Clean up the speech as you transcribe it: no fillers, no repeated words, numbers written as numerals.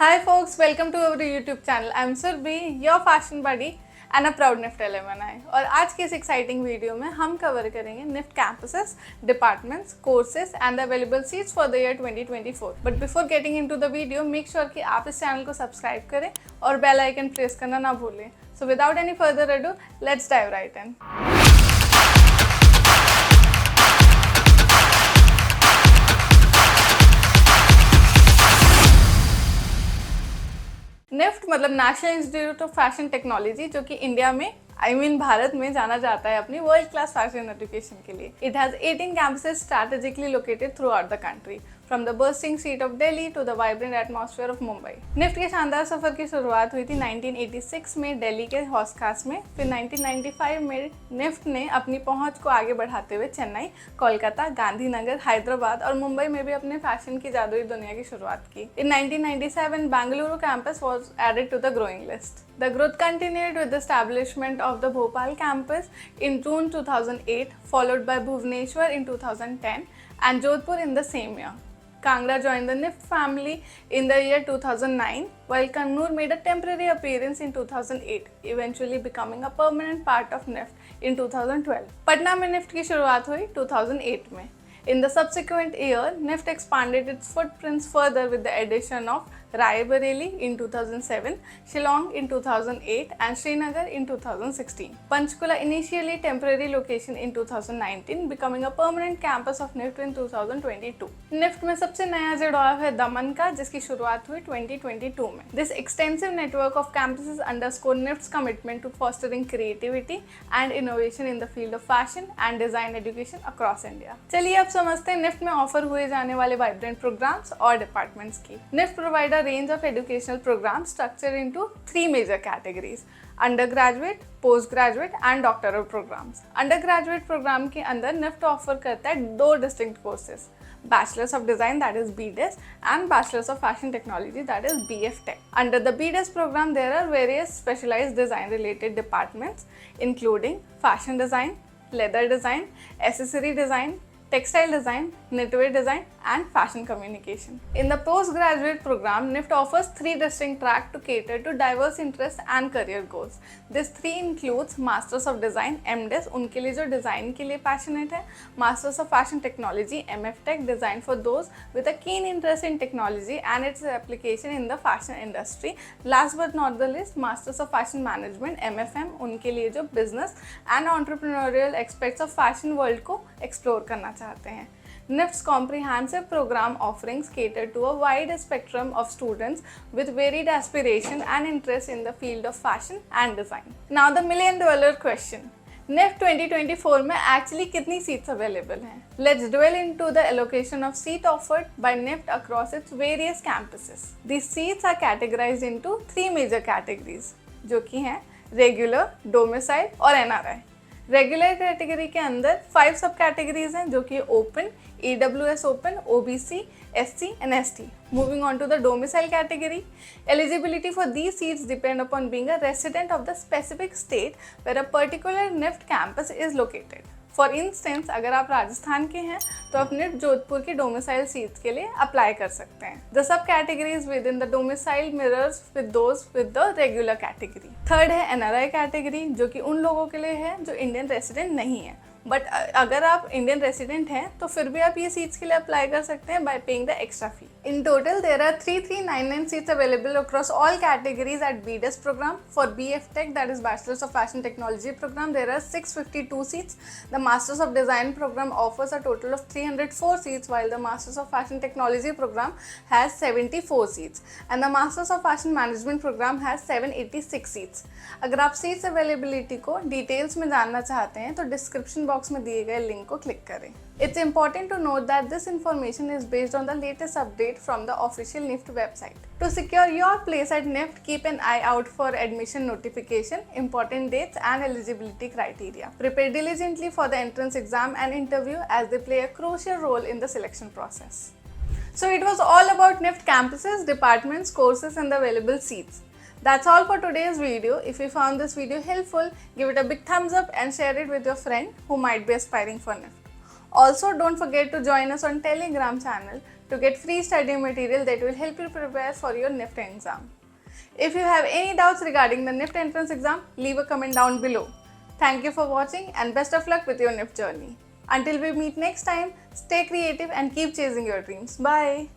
Hi folks, welcome to our YouTube channel. I'm Surbhi, your fashion buddy and a proud NIFT alumni. और आज की इस exciting video में हम cover करेंगे NIFT campuses, departments, courses and the available seats for the year 2024. But before getting into the video, make sure कि आप इस चैनल को सब्सक्राइब करें और बेल आइकन प्रेस करना ना भूलें. So without any further ado, let's dive right in. NIFT मतलब national institute of fashion technology, जो कि इंडिया में भारत में जाना जाता है अपनी वर्ल्ड क्लास फैशन एजुकेशन के लिए. It has 18 campuses strategically located throughout the country, from the bursting seat of Delhi to the vibrant atmosphere of Mumbai. NIFT के शानदार सफर की शुरुआत हुई थी 1986 में दिल्ली के हौस खास में. फिर 1995 में निफ्ट ने अपनी पहुंच को आगे बढ़ाते हुए चेन्नई, कोलकाता, गांधीनगर, हैदराबाद और मुंबई में भी अपने फैशन की जादुई दुनिया की शुरुआत की. इन 1997 Bengaluru campus was added to the growing list. The growth continued with the establishment of the Bhopal campus in June 2008, followed by Bhubaneswar in 2010 and Jodhpur in the same year. Kangra joined the NIFT family in the year 2009, while Kannur made a temporary appearance in 2008, eventually becoming a permanent part of NIFT in 2012. Patna में NIFT की शुरुआत हुई 2008 में. In the subsequent year, NIFT expanded its footprints further with the addition of Rae Bareli in 2007, Shillong in 2008 and Srinagar in 2016. Panchkula initially temporary location in 2019, becoming a permanent campus of NIFT in 2022. NIFT में सबसे नया जुड़ाव है दमन का, जिसकी शुरुआत हुई 2022 में. This extensive network of campuses underscore NIFT's commitment to fostering creativity and innovation in the field of fashion and design education across India. चलिए अब समझते हैं NIFT में ऑफर हुए जाने वाले वाइब्रेंट प्रोग्राम्स और डिपार्टमेंट्स की. NIFT provide a range of educational programs structured into 3 major categories: undergraduate, postgraduate and doctoral programs. Undergraduate program के अंदर NIFT ऑफर करता है 2 distinct courses: Bachelor's of Design, that is BDes, and Bachelor's of Fashion Technology, that is BF Tech. Under the BDes program, there are various specialized design related departments including fashion design, leather design, accessory design, textile design, knitwear design and fashion communication. In the postgraduate program, NIFT offers 3 distinct tracks to cater to diverse interests and career goals. This 3 includes Masters of Design, MDes, उनके लिए जो design के लिए passionate है. Masters of Fashion Technology, MF Tech, designed for those with a keen interest in technology and its application in the fashion industry. Last but not the least, Masters of Fashion Management, MFM, उनके लिए जो business and entrepreneurial aspects of fashion world को explore करना चाहते हैं. NIFT's comprehensive program offerings cater to a wide spectrum of students with varied aspiration and interest in the field of fashion and design. Now the $1,000,000 question. NIFT 2024 में actually कितनी seats available हैं? Let's dwell into the allocation of seat offered by NIFT across its various campuses. These seats are categorized into 3 major categories, जो कि हैं regular, domicile और NRI. Regular category के अंदर 5 सब कैटेगरीज हैं, जो कि open, EWS open, OBC, SC and ST. Moving on to the domicile category, eligibility for these seats depend upon being a resident of the specific state where a particular NIFT campus is located. For instance, अगर आप राजस्थान के हैं तो आप NIFT Jodhpur की domicile seats के लिए apply कर सकते हैं. The sub categories with in the domicile mirrors with those with the regular category. Third है NRI कैटेगरी, जो कि उन लोगों के लिए है जो इंडियन रेसिडेंट नहीं है. बट अगर आप इंडियन रेसिडेंट हैं तो फिर भी आप ये सीट्स के लिए अप्लाई कर सकते हैं bye paying the extra fee. In total, there are 3399 seats available across all categories at BDes program. For BF Tech, that is Bachelor's of Fashion Technology program, there are 652 seats. The Masters of Design program offers a total of 304 seats, while the Masters of Fashion Technology program has 74 seats. And the Masters of Fashion Management program has 786 seats. अगर आप seats availability को details में जानना चाहते हैं तो description box में दिए गए link को click करें. It's important to note that this information is based on the latest update from the official NIFT website. To secure your place at NIFT, keep an eye out for admission notification, important dates and eligibility criteria. Prepare diligently for the entrance exam and interview, as they play a crucial role in the selection process. So it was all about NIFT campuses, departments, courses and the available seats. That's all for today's video. If you found this video helpful, give it a big thumbs up and share it with your friend who might be aspiring for NIFT. Also, don't forget to join us on Telegram channel to get free study material that will help you prepare for your NIFT exam. If you have any doubts regarding the NIFT entrance exam, leave a comment down below. Thank you for watching and best of luck with your NIFT journey. Until we meet next time, stay creative and keep chasing your dreams. Bye.